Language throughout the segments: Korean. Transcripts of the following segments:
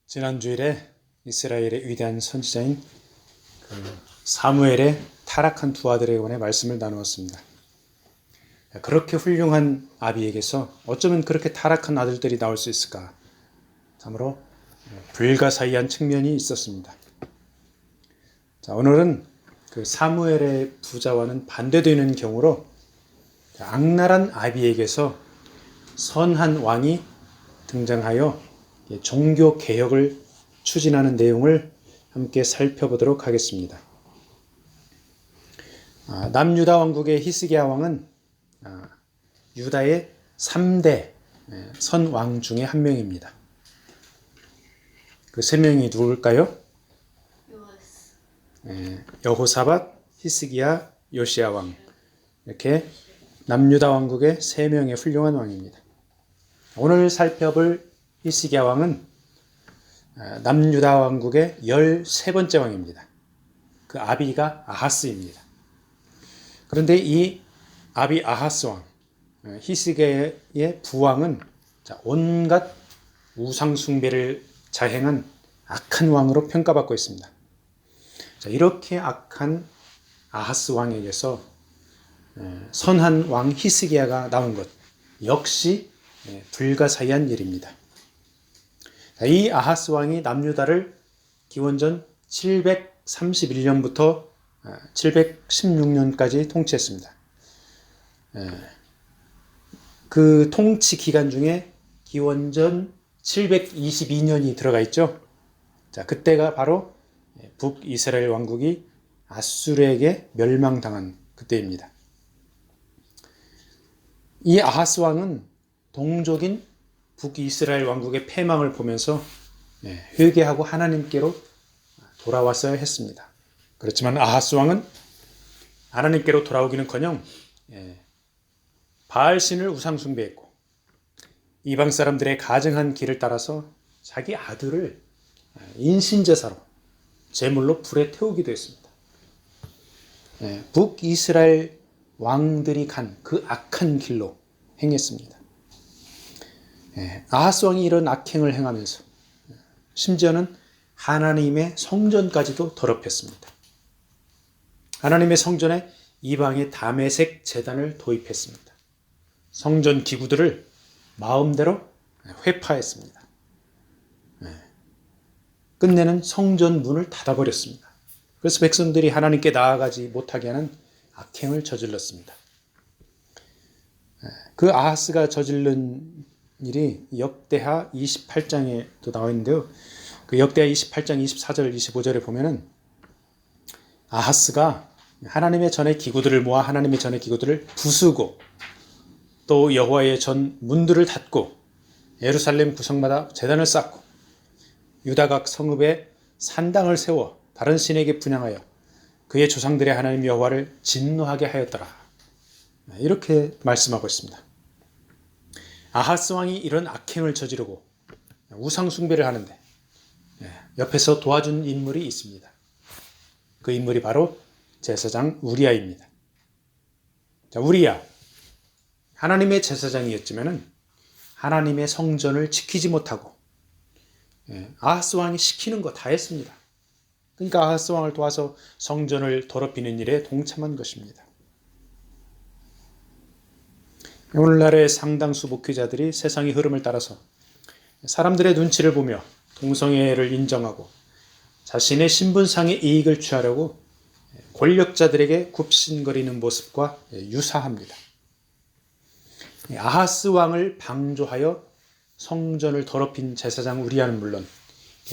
지난 주일에 이스라엘의 위대한 선지자인 사무엘의 타락한 두 아들에 관해 말씀을 나누었습니다. 그렇게 훌륭한 아비에게서 어쩌면 그렇게 타락한 아들들이 나올 수 있을까? 참으로 불가사의한 측면이 있었습니다. 자, 오늘은 그 사무엘의 부자와는 반대되는 경우로 악랄한 아비에게서 선한 왕이 등장하여 종교 개혁을 추진하는 내용을 함께 살펴보도록 하겠습니다. 남유다 왕국의 히스기야 왕은 유다의 3대 선왕 중에 한 명입니다. 그 세 명이 누굴까요? 여호사밧, 히스기야, 요시야 왕. 이렇게 남유다 왕국의 세 명의 훌륭한 왕입니다. 오늘 살펴볼 히스기야 왕은 남유다 왕국의 13번째 왕입니다. 그 아비가 아하스입니다. 그런데 이 아비 아하스 왕, 히스기야의 부왕은 온갖 우상 숭배를 자행한 악한 왕으로 평가받고 있습니다. 이렇게 악한 아하스 왕에게서 선한 왕 히스기야가 나온 것 역시 불가사의한 일입니다. 이 아하스 왕이 남유다를 기원전 731년부터 716년까지 통치했습니다. 그 통치 기간 중에 기원전 722년이 들어가 있죠. 자, 그때가 바로 북이스라엘 왕국이 아수르에게 멸망당한 그때입니다. 이 아하스 왕은 동족인 북이스라엘 왕국의 패망을 보면서 회개하고 하나님께로 돌아왔어야 했습니다. 그렇지만 아하스 왕은 하나님께로 돌아오기는커녕 바알신을 우상 숭배했고 이방 사람들의 가증한 길을 따라서 자기 아들을 인신제사로 제물로 불에 태우기도 했습니다. 북이스라엘 왕들이 간 그 악한 길로 행했습니다. 아하스 왕이 이런 악행을 행하면서 심지어는 하나님의 성전까지도 더럽혔습니다. 하나님의 성전에 이방의 다메섹 제단을 도입했습니다. 성전 기구들을 마음대로 회파했습니다. 끝내는 성전 문을 닫아버렸습니다. 그래서 백성들이 하나님께 나아가지 못하게 하는 악행을 저질렀습니다. 그 아하스가 저지른 일이 역대하 28장에도 나와 있는데요. 그 역대하 28장 24절 25절에 보면은 아하스가 하나님의 전의 기구들을 모아 하나님의 전의 기구들을 부수고 또 여호와의 전 문들을 닫고 예루살렘 구성마다 제단을 쌓고 유다 각 성읍에 산당을 세워 다른 신에게 분향하여 그의 조상들의 하나님 여호와를 진노하게 하였더라. 이렇게 말씀하고 있습니다. 아하스 왕이 이런 악행을 저지르고 우상 숭배를 하는데 옆에서 도와준 인물이 있습니다. 그 인물이 바로 제사장 우리야입니다. 자, 우리야 하나님의 제사장이었지만은 하나님의 성전을 지키지 못하고 아하스 왕이 시키는 거 다 했습니다. 그러니까 아하스 왕을 도와서 성전을 더럽히는 일에 동참한 것입니다. 오늘날의 상당수 목회자들이 세상의 흐름을 따라서 사람들의 눈치를 보며 동성애를 인정하고 자신의 신분상의 이익을 취하려고 권력자들에게 굽신거리는 모습과 유사합니다. 아하스 왕을 방조하여 성전을 더럽힌 제사장 우리야는 물론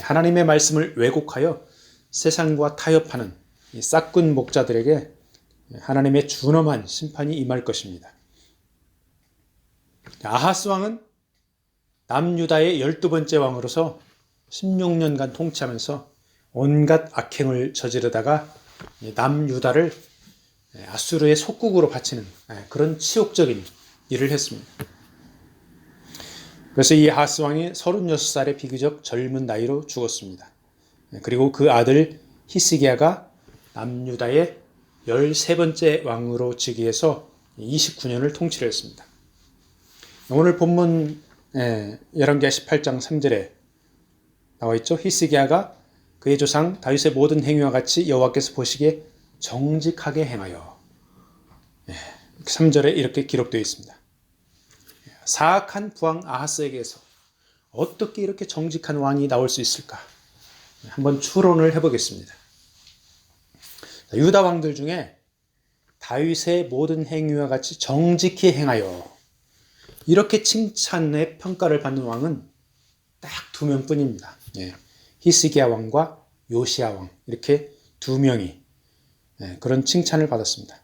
하나님의 말씀을 왜곡하여 세상과 타협하는 싹군 목자들에게 하나님의 준엄한 심판이 임할 것입니다. 아하스 왕은 남유다의 12번째 왕으로서 16년간 통치하면서 온갖 악행을 저지르다가 남유다를 아수르의 속국으로 바치는 그런 치욕적인 일을 했습니다. 그래서 이 아하스 왕이 36살의 비교적 젊은 나이로 죽었습니다. 그리고 그 아들 히스기야가 남유다의 13번째 왕으로 즉위해서 29년을 통치를 했습니다. 오늘 본문 열왕기하 18장 3절에 나와 있죠. 히스기야가 그의 조상 다윗의 모든 행위와 같이 여호와께서 보시기에 정직하게 행하여. 3절에 이렇게 기록되어 있습니다. 사악한 부왕 아하스에게서 어떻게 이렇게 정직한 왕이 나올 수 있을까? 한번 추론을 해보겠습니다. 유다 왕들 중에 다윗의 모든 행위와 같이 정직히 행하여 이렇게 칭찬의 평가를 받는 왕은 딱 2명뿐입니다. 히스기야 왕과 요시야 왕, 이렇게 2명이 그런 칭찬을 받았습니다.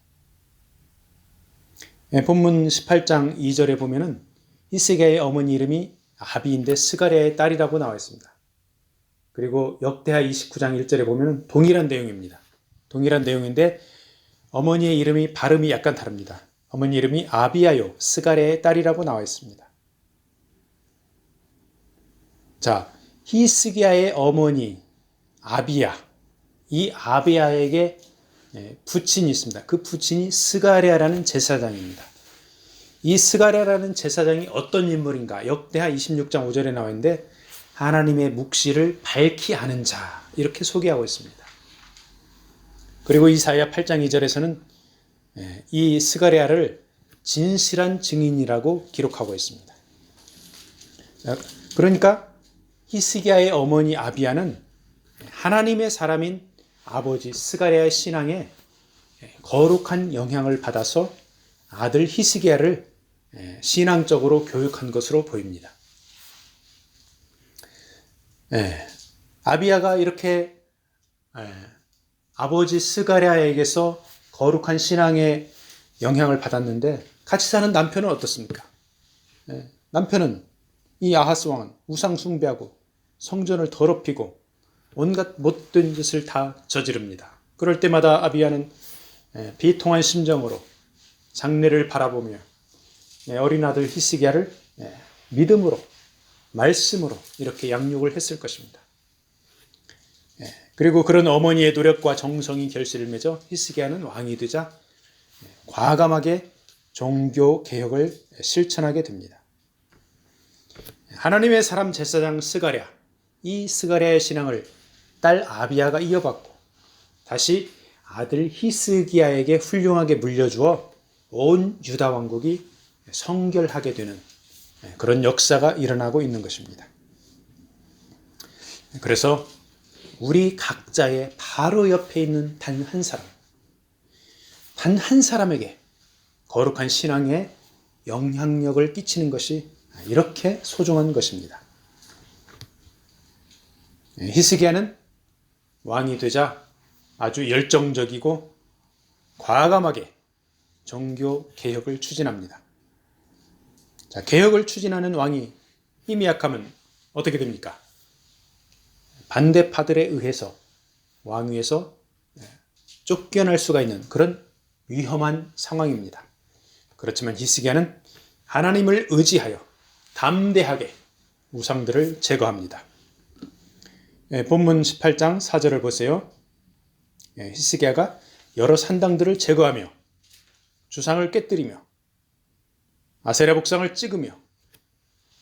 본문 18장 2절에 보면은 히스기야의 어머니 이름이 아비인데 스가랴의 딸이라고 나와 있습니다. 그리고 역대하 29장 1절에 보면은 동일한 내용입니다. 동일한 내용인데 어머니의 이름이 발음이 약간 다릅니다. 어머니 이름이 아비야요, 스가랴의 딸이라고 나와 있습니다. 자, 히스기야의 어머니 아비야, 이 아비야에게 부친이 있습니다. 그 부친이 스가랴라는 제사장입니다. 이 스가랴라는 제사장이 어떤 인물인가? 역대하 26장 5절에 나와 있는데 하나님의 묵시를 밝히 아는 자, 이렇게 소개하고 있습니다. 그리고 이사야 8장 2절에서는 이 스가랴를 진실한 증인이라고 기록하고 있습니다. 그러니까 히스기야의 어머니 아비야는 하나님의 사람인 아버지 스가랴의 신앙에 거룩한 영향을 받아서 아들 히스기야를 신앙적으로 교육한 것으로 보입니다. 아비야가 이렇게 아버지 스가랴에게서 거룩한 신앙의 영향을 받았는데 같이 사는 남편은 어떻습니까? 남편은 이 아하스 왕은 우상 숭배하고 성전을 더럽히고 온갖 못된 짓을 다 저지릅니다. 그럴 때마다 아비야는 비통한 심정으로 장례를 바라보며 어린 아들 히스기야를 믿음으로 말씀으로 이렇게 양육을 했을 것입니다. 그리고 그런 어머니의 노력과 정성이 결실을 맺어 히스기야는 왕이 되자 과감하게 종교 개혁을 실천하게 됩니다. 하나님의 사람 제사장 스가랴, 이 스가랴의 신앙을 딸 아비야가 이어받고 다시 아들 히스기야에게 훌륭하게 물려주어 온 유다 왕국이 성결하게 되는 그런 역사가 일어나고 있는 것입니다. 그래서 우리 각자의 바로 옆에 있는 단 한 사람에게 거룩한 신앙에 영향력을 끼치는 것이 이렇게 소중한 것입니다. 히스기야는 왕이 되자 아주 열정적이고 과감하게 종교 개혁을 추진합니다. 자, 개혁을 추진하는 왕이 힘이 약하면 어떻게 됩니까? 반대파들에 의해서 왕위에서 쫓겨날 수가 있는 그런 위험한 상황입니다. 그렇지만 히스기야는 하나님을 의지하여 담대하게 우상들을 제거합니다. 본문 18장 4절을 보세요. 히스기야가 여러 산당들을 제거하며 주상을 깨뜨리며 아세라 복상을 찍으며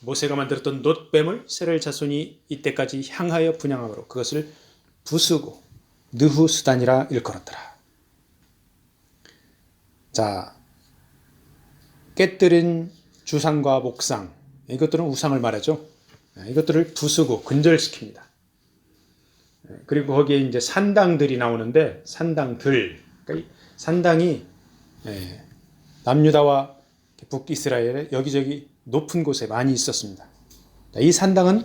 모세가 만들었던 놋뱀을 세렐 자손이 이때까지 향하여 분향함으로 그것을 부수고 느후수단이라 일컬었더라. 자, 깨뜨린 주상과 목상, 이것들은 우상을 말하죠. 이것들을 부수고 근절시킵니다. 그리고 거기에 이제 산당들이 나오는데 산당들, 그러니까 산당이 남유다와 북이스라엘의 여기저기 높은 곳에 많이 있었습니다. 이 산당은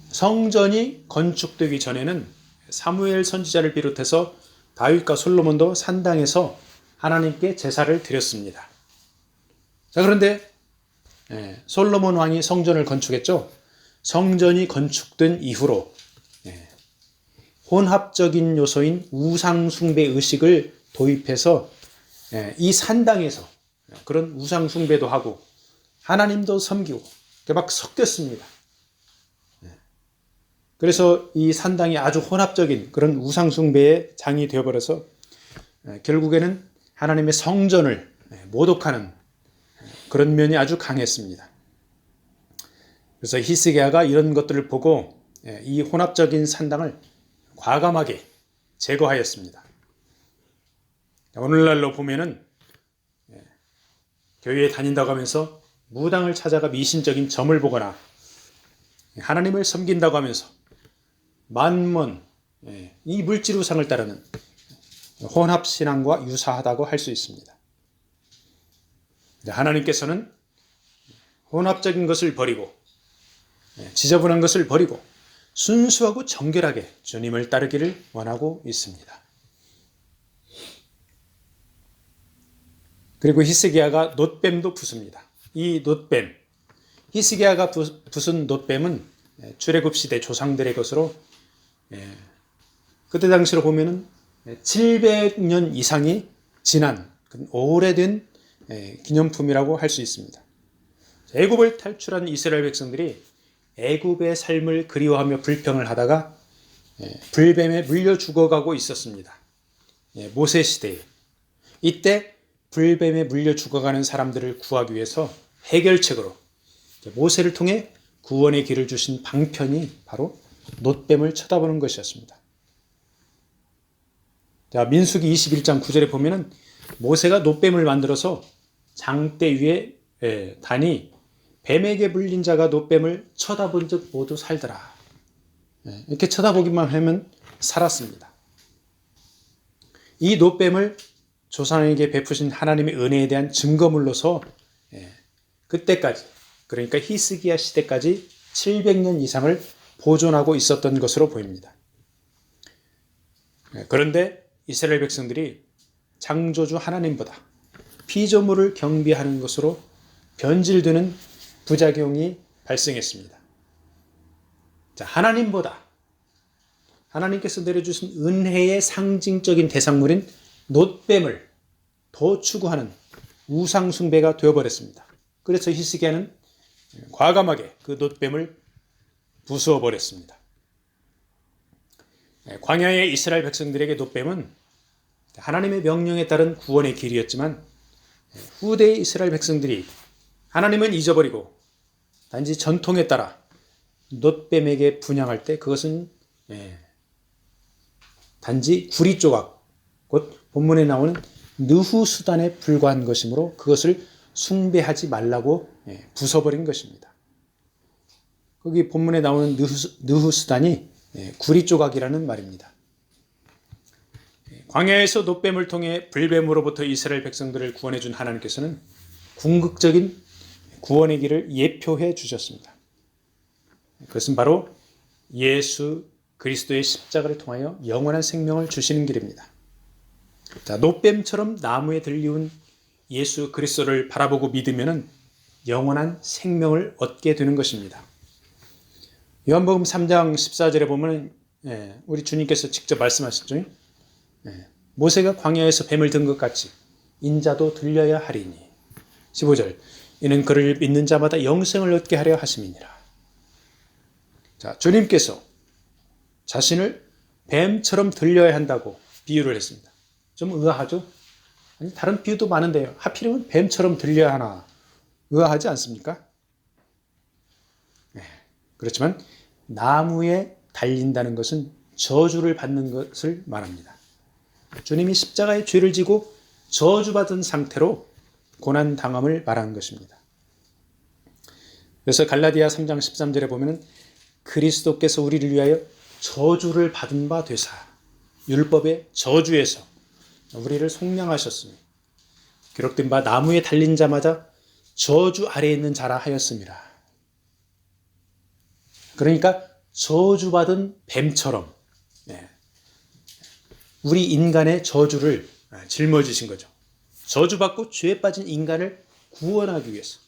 성전이 건축되기 전에는 사무엘 선지자를 비롯해서 다윗과 솔로몬도 산당에서 하나님께 제사를 드렸습니다. 자, 그런데 솔로몬 왕이 성전을 건축했죠. 성전이 건축된 이후로 혼합적인 요소인 우상 숭배 의식을 도입해서 이 산당에서 그런 우상 숭배도 하고 하나님도 섬기고 막 섞였습니다. 그래서 이 산당이 아주 혼합적인 그런 우상 숭배의 장이 되어버려서 결국에는 하나님의 성전을 모독하는 그런 면이 아주 강했습니다. 그래서 히스기야가 이런 것들을 보고 이 혼합적인 산당을 과감하게 제거하였습니다. 오늘날로 보면은 교회에 다닌다고 하면서 무당을 찾아가 미신적인 점을 보거나 하나님을 섬긴다고 하면서 만몬, 이 물질 우상을 따르는 혼합신앙과 유사하다고 할 수 있습니다. 하나님께서는 혼합적인 것을 버리고 지저분한 것을 버리고 순수하고 정결하게 주님을 따르기를 원하고 있습니다. 그리고 히스기야가 놋뱀도 부숩니다. 이 놋뱀, 히스기야가 부순 놋뱀은 출애굽 시대 조상들의 것으로 그때 당시로 보면은 700년 이상이 지난 오래된 기념품이라고 할 수 있습니다. 애굽을 탈출한 이스라엘 백성들이 애굽의 삶을 그리워하며 불평을 하다가 불뱀에 물려 죽어가고 있었습니다. 모세 시대에. 이때 불뱀에 물려 죽어가는 사람들을 구하기 위해서 해결책으로 모세를 통해 구원의 길을 주신 방편이 바로 놋뱀을 쳐다보는 것이었습니다. 자, 민수기 21장 9절에 보면은 모세가 놋뱀을 만들어서 장대 위에 다니 뱀에게 물린 자가 놋뱀을 쳐다본 즉 모두 살더라. 이렇게 쳐다보기만 하면 살았습니다. 이 놋뱀을 조상에게 베푸신 하나님의 은혜에 대한 증거물로서 그때까지, 그러니까 히스기야 시대까지 700년 이상을 보존하고 있었던 것으로 보입니다. 그런데 이스라엘 백성들이 창조주 하나님보다 피조물을 경배하는 것으로 변질되는 부작용이 발생했습니다. 자, 하나님께서 내려주신 은혜의 상징적인 대상물인 놋뱀을 더 추구하는 우상 숭배가 되어버렸습니다. 그래서 히스기야는 과감하게 그 놋뱀을 부수어 버렸습니다. 광야의 이스라엘 백성들에게 놋뱀은 하나님의 명령에 따른 구원의 길이었지만 후대의 이스라엘 백성들이 하나님은 잊어버리고 단지 전통에 따라 놋뱀에게 분향할 때 그것은 단지 구리 조각, 곧 본문에 나오는 느후수단에 불과한 것이므로 그것을 숭배하지 말라고 부숴버린 것입니다. 거기 본문에 나오는 느후수단이 구리 조각이라는 말입니다. 광야에서 놋뱀을 통해 불뱀으로부터 이스라엘 백성들을 구원해 준 하나님께서는 궁극적인 구원의 길을 예표해 주셨습니다. 그것은 바로 예수 그리스도의 십자가를 통하여 영원한 생명을 주시는 길입니다. 자, 놋뱀처럼 나무에 들리운 예수 그리스도를 바라보고 믿으면 영원한 생명을 얻게 되는 것입니다. 요한복음 3장 14절에 보면 우리 주님께서 직접 말씀하셨죠. 모세가 광야에서 뱀을 든 것 같이 인자도 들려야 하리니. 15절, 이는 그를 믿는 자마다 영생을 얻게 하려 하심이니라. 자, 주님께서 자신을 뱀처럼 들려야 한다고 비유를 했습니다. 좀 의아하죠? 아니, 다른 비유도 많은데요. 하필이면 뱀처럼 들려야 하나 의아하지 않습니까? 그렇지만 나무에 달린다는 것은 저주를 받는 것을 말합니다. 주님이 십자가의 죄를 지고 저주받은 상태로 고난당함을 말하는 것입니다. 그래서 갈라디아 3장 13절에 보면 그리스도께서 우리를 위하여 저주를 받은 바 되사 율법의 저주에서 우리를 속량하셨으니 기록된 바 나무에 달린 자마다 저주 아래에 있는 자라 하였습니다. 그러니까 저주받은 뱀처럼 우리 인간의 저주를 짊어지신 거죠. 저주받고 죄에 빠진 인간을 구원하기 위해서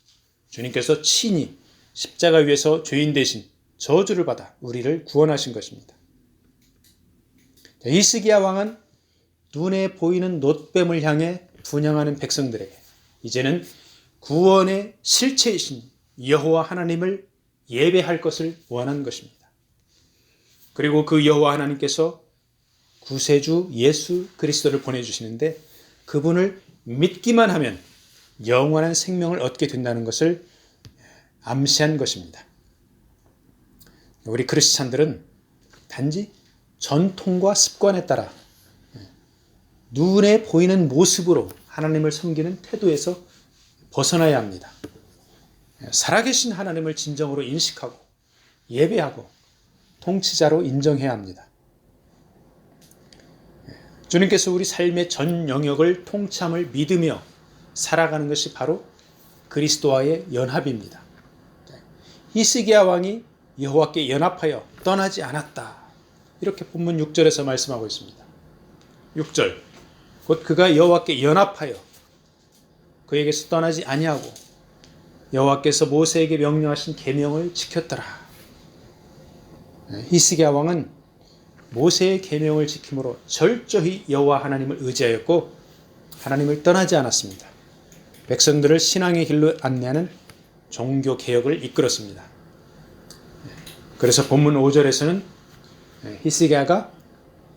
주님께서 친히 십자가 위에서 죄인 대신 저주를 받아 우리를 구원하신 것입니다. 히스기야 왕은 눈에 보이는 놋뱀을 향해 분향하는 백성들에게 이제는 구원의 실체이신 여호와 하나님을 예배할 것을 원한 것입니다. 그리고 그 여호와 하나님께서 구세주 예수 그리스도를 보내주시는데 그분을 믿기만 하면 영원한 생명을 얻게 된다는 것을 암시한 것입니다. 우리 크리스찬들은 단지 전통과 습관에 따라 눈에 보이는 모습으로 하나님을 섬기는 태도에서 벗어나야 합니다. 살아계신 하나님을 진정으로 인식하고 예배하고 통치자로 인정해야 합니다. 주님께서 우리 삶의 전 영역을 통치함을 믿으며 살아가는 것이 바로 그리스도와의 연합입니다. 히스기야 왕이 여호와께 연합하여 떠나지 않았다. 이렇게 본문 6절에서 말씀하고 있습니다. 6절 곧 그가 여호와께 연합하여 그에게서 떠나지 아니하고 여호와께서 모세에게 명령하신 계명을 지켰더라. 히스기야 왕은 모세의 계명을 지킴으로 철저히 여호와 하나님을 의지하였고 하나님을 떠나지 않았습니다. 백성들을 신앙의 길로 안내하는 종교 개혁을 이끌었습니다. 그래서 본문 5절에서는 히스기야가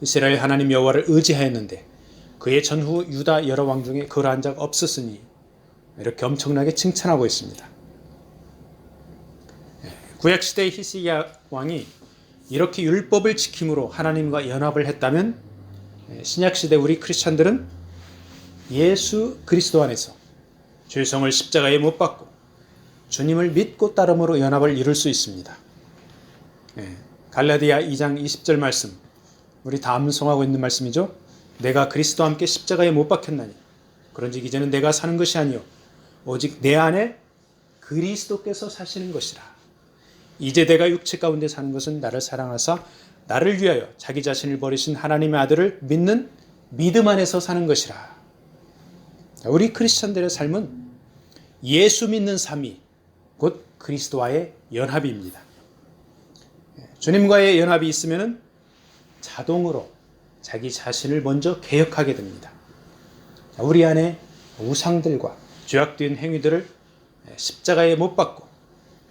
이스라엘 하나님 여호와를 의지하였는데 그의 전후 유다 여러 왕 중에 그러한 자가 없었으니 이렇게 엄청나게 칭찬하고 있습니다. 구약시대의 히스기야 왕이 이렇게 율법을 지킴으로 하나님과 연합을 했다면 신약시대 우리 크리스찬들은 예수 그리스도 안에서 죄성을 십자가에 못 박고 주님을 믿고 따름으로 연합을 이룰 수 있습니다. 갈라디아 2장 20절 말씀 우리 다 암송하고 있는 말씀이죠. 내가 그리스도와 함께 십자가에 못 박혔나니 그런즉 이제는 내가 사는 것이 아니요 오직 내 안에 그리스도께서 사시는 것이라. 이제 내가 육체 가운데 사는 것은 나를 사랑하사 나를 위하여 자기 자신을 버리신 하나님의 아들을 믿는 믿음 안에서 사는 것이라. 우리 크리스천들의 삶은 예수 믿는 삶이 곧 그리스도와의 연합입니다. 주님과의 연합이 있으면 자동으로 자기 자신을 먼저 개혁하게 됩니다. 우리 안에 우상들과 죄악된 행위들을 십자가에 못 박고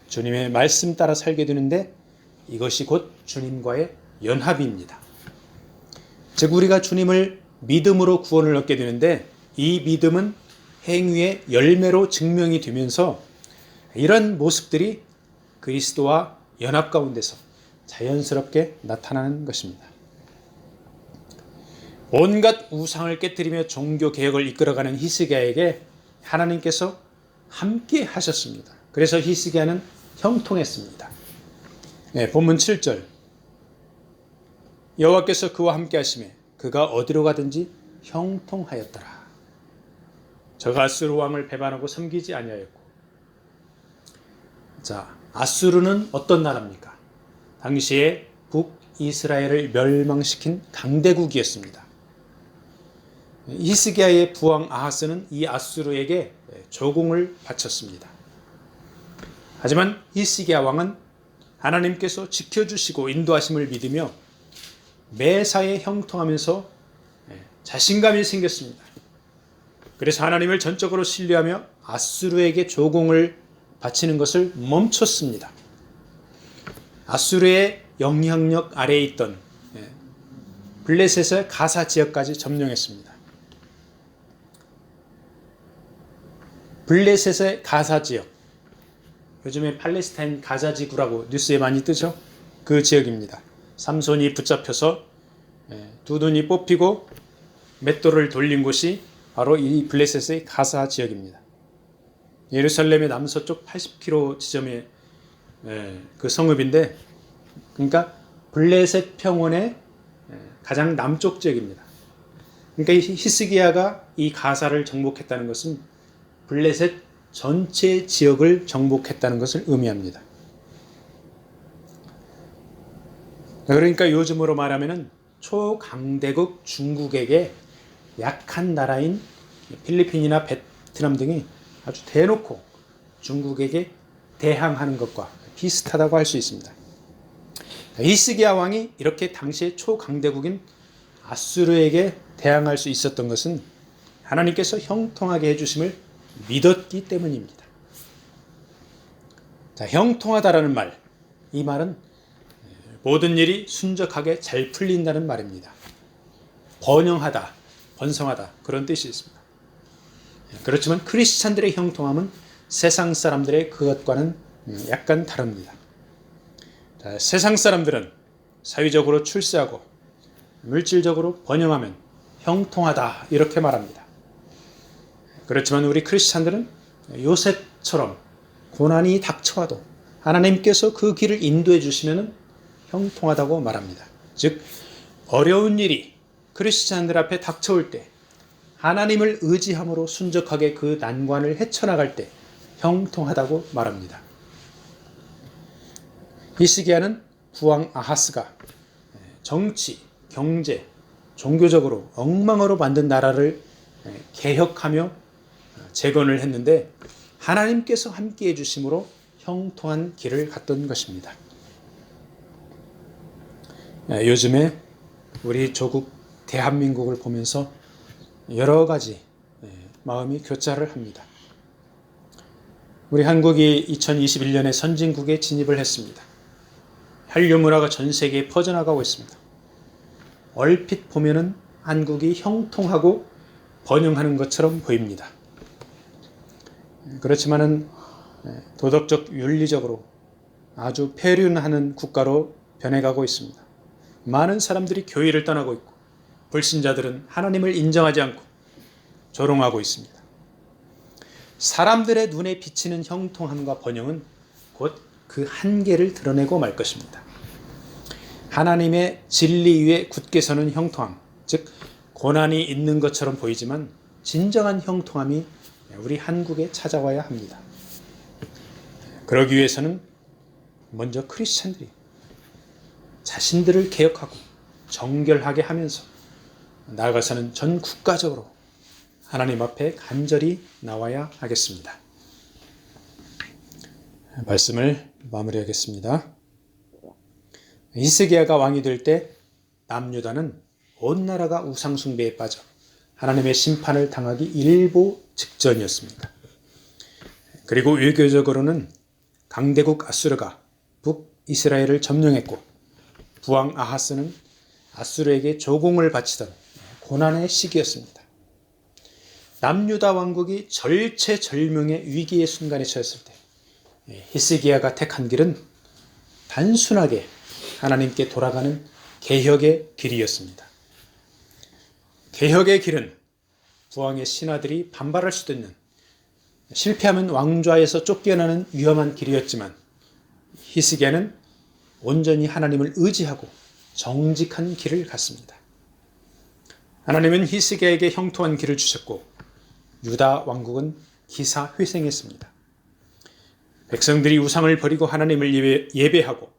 주님의 말씀 따라 살게 되는데 이것이 곧 주님과의 연합입니다. 즉 우리가 주님을 믿음으로 구원을 얻게 되는데 이 믿음은 행위의 열매로 증명이 되면서 이런 모습들이 그리스도와 연합 가운데서 자연스럽게 나타나는 것입니다. 온갖 우상을 깨뜨리며 종교 개혁을 이끌어가는 히스기야에게 하나님께서 함께 하셨습니다. 그래서 히스기야는 형통했습니다. 본문 7절 여호와께서 그와 함께 하시매 그가 어디로 가든지 형통하였더라. 저가 아수르 왕을 배반하고 섬기지 아니하였고. 자, 아수르는 어떤 나라입니까? 당시에 북이스라엘을 멸망시킨 강대국이었습니다. 히스기야의 부왕 아하스는 이 아수르에게 조공을 바쳤습니다. 하지만 히스기야 왕은 하나님께서 지켜주시고 인도하심을 믿으며 매사에 형통하면서 자신감이 생겼습니다. 그래서 하나님을 전적으로 신뢰하며 아수르에게 조공을 바치는 것을 멈췄습니다. 아수르의 영향력 아래에 있던 블레셋의 가사 지역까지 점령했습니다. 블레셋의 가사 지역, 요즘에 팔레스타인 가자 지구라고 뉴스에 많이 뜨죠. 그 지역입니다. 삼손이 붙잡혀서 두 눈이 뽑히고 맷돌을 돌린 곳이 바로 이 블레셋의 가사 지역입니다. 예루살렘의 남서쪽 80km 지점의 그 성읍인데, 그러니까 블레셋 평원의 가장 남쪽 지역입니다. 그러니까 히스기야가 이 가사를 정복했다는 것은 블레셋 전체 지역을 정복했다는 것을 의미합니다. 그러니까 요즘으로 말하면 초강대국 중국에게 약한 나라인 필리핀이나 베트남 등이 아주 대놓고 중국에게 대항하는 것과 비슷하다고 할 수 있습니다. 히스기야 왕이 이렇게 당시의 초강대국인 아수르에게 대항할 수 있었던 것은 하나님께서 형통하게 해주심을 믿었기 때문입니다. 자, 형통하다라는 말, 이 말은 모든 일이 순적하게 잘 풀린다는 말입니다. 번영하다, 번성하다 그런 뜻이 있습니다. 그렇지만 크리스찬들의 형통함은 세상 사람들의 그것과는 약간 다릅니다. 세상 사람들은 사회적으로 출세하고 물질적으로 번영하면 형통하다 이렇게 말합니다. 그렇지만 우리 크리스찬들은 요셉처럼 고난이 닥쳐와도 하나님께서 그 길을 인도해 주시면 형통하다고 말합니다. 즉 어려운 일이 크리스찬들 앞에 닥쳐올 때 하나님을 의지함으로 순적하게 그 난관을 헤쳐나갈 때 형통하다고 말합니다. 히스기야는 국왕 아하스가 정치, 경제, 종교적으로 엉망으로 만든 나라를 개혁하며 재건을 했는데 하나님께서 함께해 주심으로 형통한 길을 갔던 것입니다. 요즘에 우리 조국 대한민국을 보면서 여러 가지 마음이 교차를 합니다. 우리 한국이 2021년에 선진국에 진입을 했습니다. 한류 문화가 전 세계에 퍼져나가고 있습니다. 얼핏 보면은 한국이 형통하고 번영하는 것처럼 보입니다. 그렇지만은 도덕적 윤리적으로 아주 폐륜하는 국가로 변해가고 있습니다. 많은 사람들이 교회를 떠나고 있고 불신자들은 하나님을 인정하지 않고 조롱하고 있습니다. 사람들의 눈에 비치는 형통함과 번영은 곧 그 한계를 드러내고 말 것입니다. 하나님의 진리 위에 굳게 서는 형통함, 즉 고난이 있는 것처럼 보이지만 진정한 형통함이 우리 한국에 찾아와야 합니다. 그러기 위해서는 먼저 크리스찬들이 자신들을 개혁하고 정결하게 하면서 나아가서는 전 국가적으로 하나님 앞에 간절히 나와야 하겠습니다. 말씀을 마무리하겠습니다. 히스기야가 왕이 될 때 남유다는 온 나라가 우상 숭배에 빠져 하나님의 심판을 당하기 일보 직전이었습니다. 그리고 외교적으로는 강대국 아수르가 북이스라엘을 점령했고 부왕 아하스는 아수르에게 조공을 바치던 고난의 시기였습니다. 남유다 왕국이 절체절명의 위기의 순간에 처했을 때 히스기야가 택한 길은 단순하게 하나님께 돌아가는 개혁의 길이었습니다. 개혁의 길은 부왕의 신하들이 반발할 수도 있는 실패하면 왕좌에서 쫓겨나는 위험한 길이었지만 히스기야는 온전히 하나님을 의지하고 정직한 길을 갔습니다. 하나님은 히스기야에게 형통한 길을 주셨고 유다 왕국은 기사회생했습니다. 백성들이 우상을 버리고 하나님을 예배하고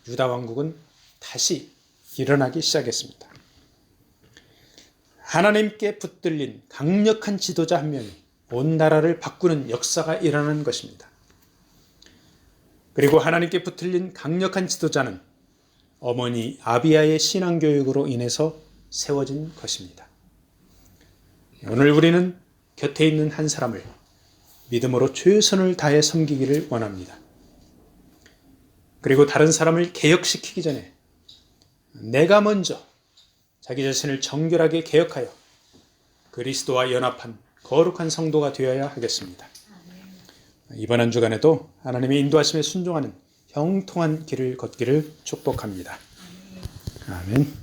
유다 왕국은 다시 일어나기 시작했습니다. 하나님께 붙들린 강력한 지도자 한 명이 온 나라를 바꾸는 역사가 일어나는 것입니다. 그리고 하나님께 붙들린 강력한 지도자는 어머니 아비야의 신앙교육으로 인해서 세워진 것입니다. 오늘 우리는 곁에 있는 한 사람을 믿음으로 최선을 다해 섬기기를 원합니다. 그리고 다른 사람을 개혁시키기 전에 내가 먼저 자기 자신을 정결하게 개혁하여 그리스도와 연합한 거룩한 성도가 되어야 하겠습니다. 이번 한 주간에도 하나님의 인도하심에 순종하는 형통한 길을 걷기를 축복합니다. 아멘.